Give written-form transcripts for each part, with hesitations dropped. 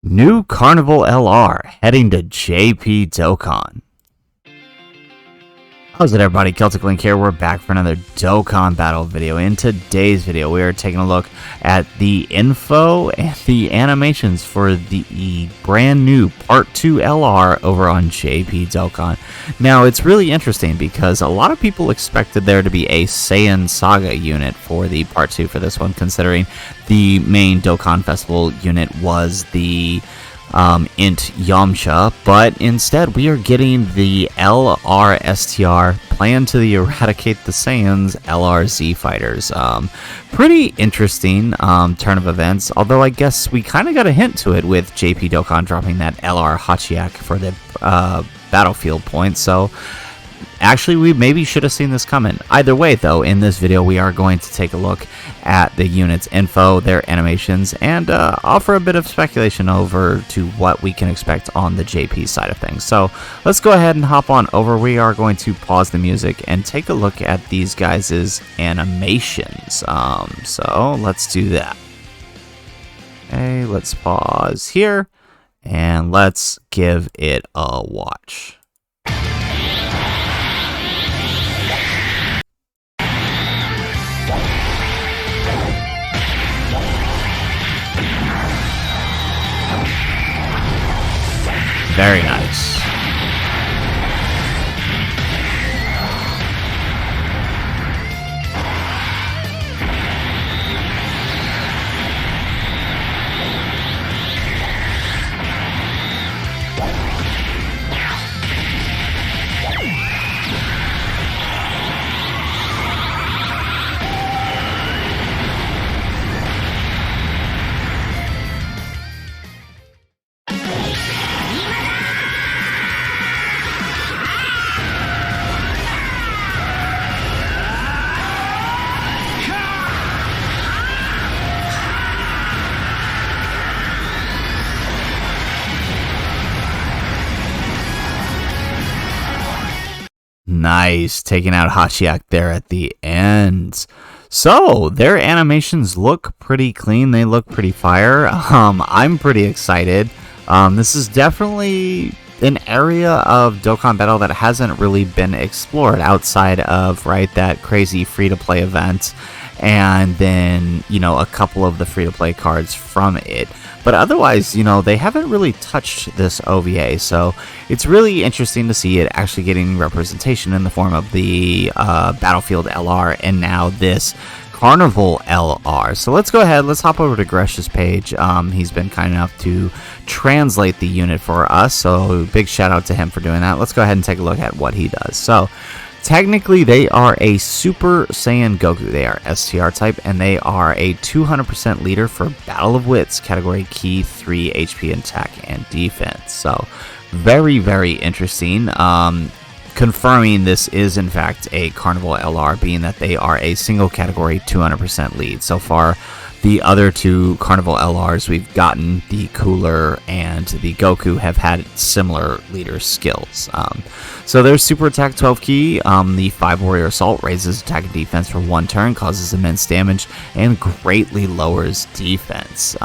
New Carnival LR heading to JP Dokkan. How's it, everybody? Celtic Link here. We're back for another Dokkan battle video. In today's video, we are taking a look at the info and the animations for the brand new Part 2 LR over on JP Dokkan. Now, it's really interesting because a lot of people expected there to be a Saiyan Saga unit for the Part 2 for this one, considering the main Dokkan Festival unit was the Int Yamcha, but instead we are getting the LRSTR plan to the Eradicate the Saiyans LRZ fighters. Pretty interesting turn of events, although I guess we kind of got a hint to it with JP Dokkan dropping that LR Hachiyak for the battlefield point, so actually we maybe should have seen this coming. Either way though, in this video we are going to take a look at the unit's info, their animations, and offer a bit of speculation over to what we can expect on the JP side of things. So let's go ahead and hop on over. We are going to pause the music and take a look at these guys' animations. So let's do that. Okay, let's pause here and let's give it a watch. Very nice. Nice, taking out Hachiyak there at the end. So their animations look pretty clean. They look pretty fire. I'm pretty excited. This is definitely an area of Dokkan Battle that hasn't really been explored outside of that crazy free-to-play event, and then a couple of the free-to-play cards from it. But otherwise, they haven't really touched this OVA, so it's really interesting to see it actually getting representation in the form of the Battlefield LR and now this Carnival LR. So let's go ahead, let's hop over to Gresh's page. He's been kind enough to translate the unit for us, so big shout out to him for doing that. Let's go ahead and take a look at what he does. So technically, they are a Super Saiyan Goku. They are STR type, and they are a 200% leader for Battle of Wits, category key 3 HP attack and defense. So, very, very interesting. Confirming this is, in fact, a Carnival LR, being that they are a single category 200% lead. So far, the other two Carnival LRs we've gotten, the Cooler and the Goku, have had similar leader skills. So there's Super Attack 12 key. The 5 Warrior Assault raises attack and defense for 1 turn, causes immense damage, and greatly lowers defense.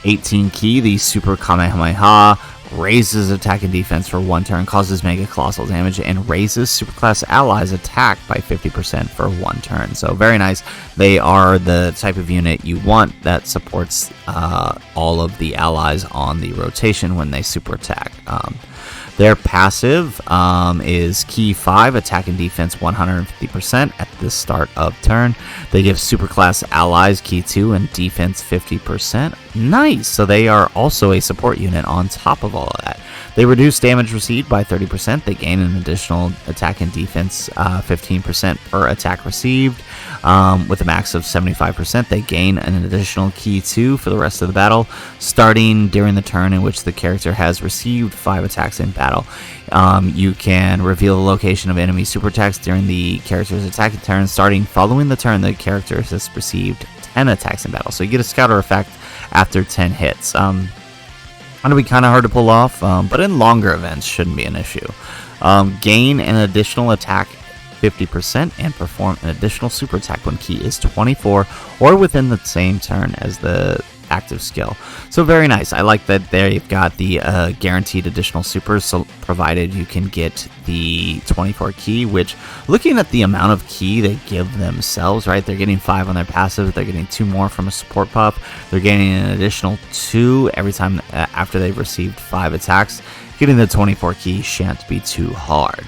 18 key, the Super Kamehameha, raises attack and defense for 1 turn, causes mega colossal damage, and raises superclass allies attack by 50% for 1 turn. So very nice. They are the type of unit you want that supports all of the allies on the rotation when they super attack. Their passive is key 5, attack and defense 150% at the start of turn. They give superclass allies key 2 and defense 50%. Nice! So they are also a support unit on top of all of that. They reduce damage received by 30%. They gain an additional attack and defense 15% per attack received. With a max of 75%, they gain an additional key 2 for the rest of the battle, starting during the turn in which the character has received 5 attacks in battle. You can reveal the location of enemy super attacks during the character's attacking turn, starting following the turn the character has received 10 attacks in battle. So you get a scouter effect after 10 hits. It'll be kind of hard to pull off, but in longer events shouldn't be an issue. Gain an additional attack 50% and perform an additional super attack when key is 24 or within the same turn as the active skill. So very nice. I like that there you've got the guaranteed additional supers, so provided you can get the 24 key, which looking at the amount of key they give themselves, right? They're getting 5 on their passive, they're getting 2 more from a support puff, they're getting an additional 2 every time after they've received 5 attacks. Getting the 24 key shan't be too hard.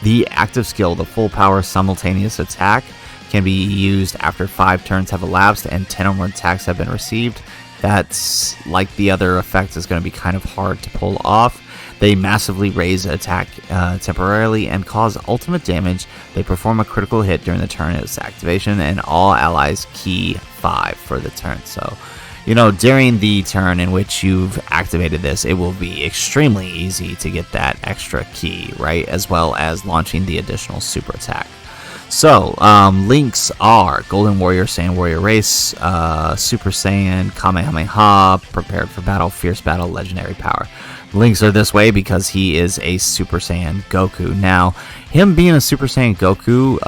The active skill, the full power simultaneous attack, can be used after 5 turns have elapsed and 10 or more attacks have been received. That's like the other effect is going to be kind of hard to pull off. They massively raise attack temporarily and cause ultimate damage. They perform a critical hit during the turn of its activation, and all allies key 5 for the turn. So, you know, during the turn in which you've activated this, it will be extremely easy to get that extra key, right? As well as launching the additional super attack. So, links are Golden Warrior, Saiyan Warrior Race, Super Saiyan, Kamehameha, Prepared for Battle, Fierce Battle, Legendary Power. Links are this way because he is a Super Saiyan Goku. Now, him being a Super Saiyan Goku,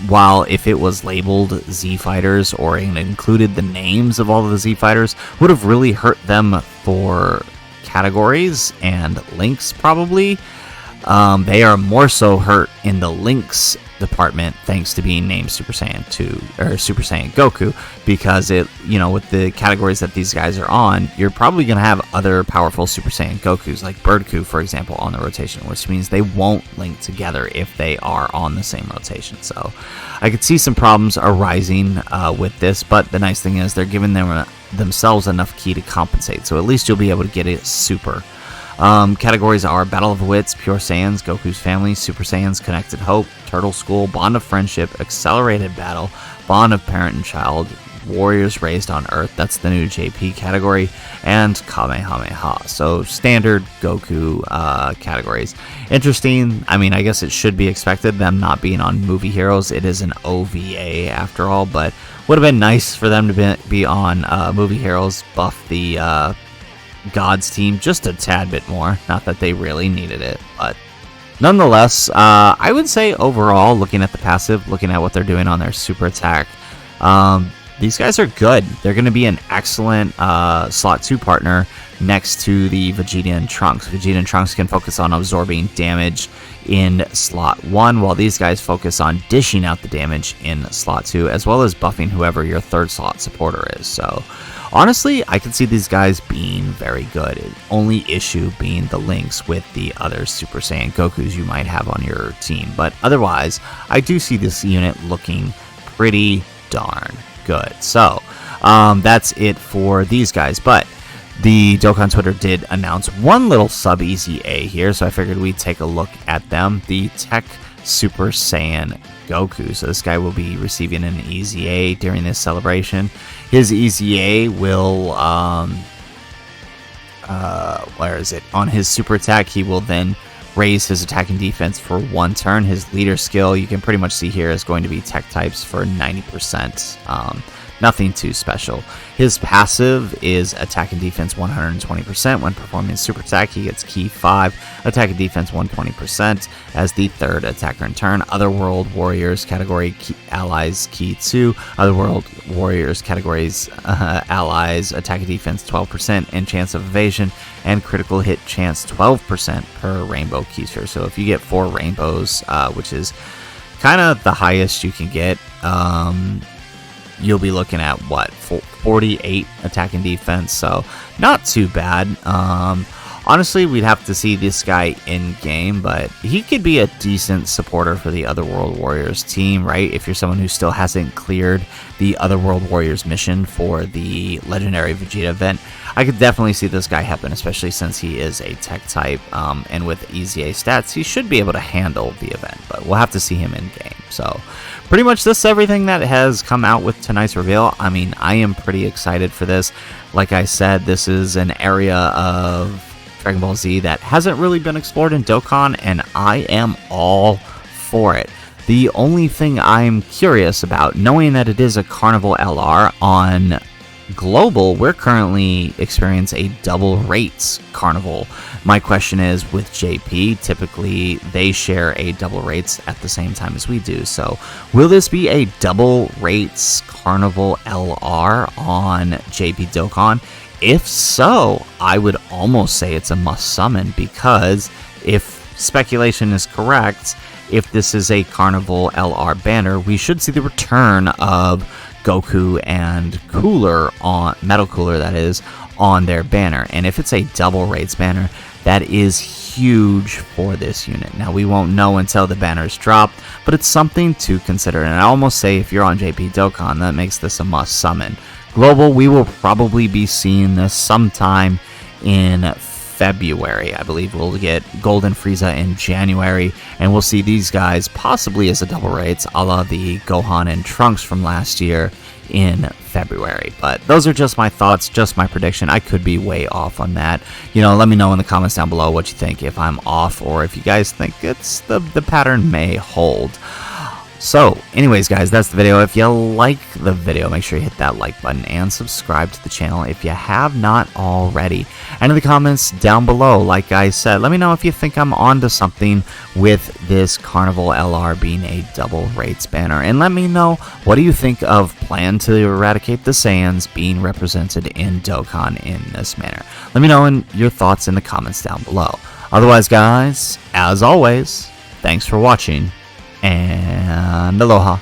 while if it was labeled Z Fighters or included the names of all of the Z Fighters, would have really hurt them for categories and links probably. They are more so hurt in the links department thanks to being named Super Saiyan 2 or Super Saiyan Goku, because it, you know, with the categories that these guys are on, you're probably going to have other powerful Super Saiyan Gokus like Birdku, for example, on the rotation, which means they won't link together if they are on the same rotation. So I could see some problems arising with this, but the nice thing is they're giving themselves enough key to compensate, so at least you'll be able to get it super. Categories are Battle of Wits, Pure Saiyans, Goku's Family, Super Saiyans, Connected Hope, Turtle School, Bond of Friendship, Accelerated Battle, Bond of Parent and Child, Warriors Raised on Earth, that's the new JP category, and Kamehameha. So standard Goku categories. Interesting. I mean, I guess it should be expected, them not being on Movie Heroes. It is an OVA after all, but would have been nice for them to be on Movie Heroes, buff the God's team just a tad bit more. Not that they really needed it, but nonetheless, I would say overall, looking at the passive, looking at what they're doing on their super attack, these guys are good. They're going to be an excellent slot 2 partner next to the Vegeta and Trunks. Vegeta and Trunks can focus on absorbing damage in slot 1, while these guys focus on dishing out the damage in slot 2, as well as buffing whoever your 3rd slot supporter is. So honestly, I can see these guys being very good. Only issue being the links with the other Super Saiyan Gokus you might have on your team. But otherwise, I do see this unit looking pretty darn good. So, that's it for these guys. But the Dokkan Twitter did announce one little sub-easy A here, so I figured we'd take a look at them. The Tech Super Saiyan Goku. So this guy will be receiving an easy A during this celebration. His easy A will, where is it? On his super attack, he will then raise his attack and defense for 1 turn. His leader skill, you can pretty much see here, is going to be tech types for 90%. Nothing too special. His passive is attack and defense 120%. When performing super attack, he gets key 5, attack and defense 120% as the 3rd attacker in turn. Otherworld Warriors category allies key 2. Otherworld Warriors categories allies attack and defense 12% and chance of evasion and critical hit chance 12% per rainbow key sphere. So if you get 4 rainbows, which is kind of the highest you can get, you'll be looking at what, 48 attack and defense, so not too bad. Honestly, we'd have to see this guy in game, but he could be a decent supporter for the Otherworld Warriors team, right? If you're someone who still hasn't cleared the Otherworld Warriors mission for the Legendary Vegeta event, I could definitely see this guy happen, especially since he is a tech type, and with easy A stats, he should be able to handle the event, but we'll have to see him in game. So pretty much this is everything that has come out with tonight's reveal. I mean, I am pretty excited for this. Like I said, this is an area of Dragon Ball Z that hasn't really been explored in Dokkan, and I am all for it. The only thing I'm curious about, knowing that it is a Carnival LR on Global, we're currently experiencing a double rates Carnival. My question is, with JP, typically they share a double rates at the same time as we do. So will this be a double rates Carnival LR on JP Dokkan? If so, I would almost say it's a must summon, because if speculation is correct, if this is a Carnival LR banner, we should see the return of Goku and Cooler on Metal Cooler, that is, on their banner. And if it's a double rates banner, that is huge for this unit. Now, we won't know until the banners drop, but it's something to consider. And I almost say if you're on JP Dokkan, that makes this a must summon. Global, we will probably be seeing this sometime in February. I believe we'll get Golden Frieza in January, and we'll see these guys possibly as a double rates, a la the Gohan and Trunks from last year, in February. But those are just my thoughts, just my prediction. I could be way off on that. You know, let me know in the comments down below what you think, if I'm off or if you guys think it's the pattern may hold. So, anyways, guys, that's the video. If you like the video, make sure you hit that like button and subscribe to the channel if you have not already. And in the comments down below, like I said, let me know if you think I'm onto something with this Carnival LR being a double rates banner. And let me know, what do you think of plan to eradicate the Saiyans being represented in Dokkan in this manner? Let me know your thoughts in the comments down below. Otherwise, guys, as always, thanks for watching, and aloha.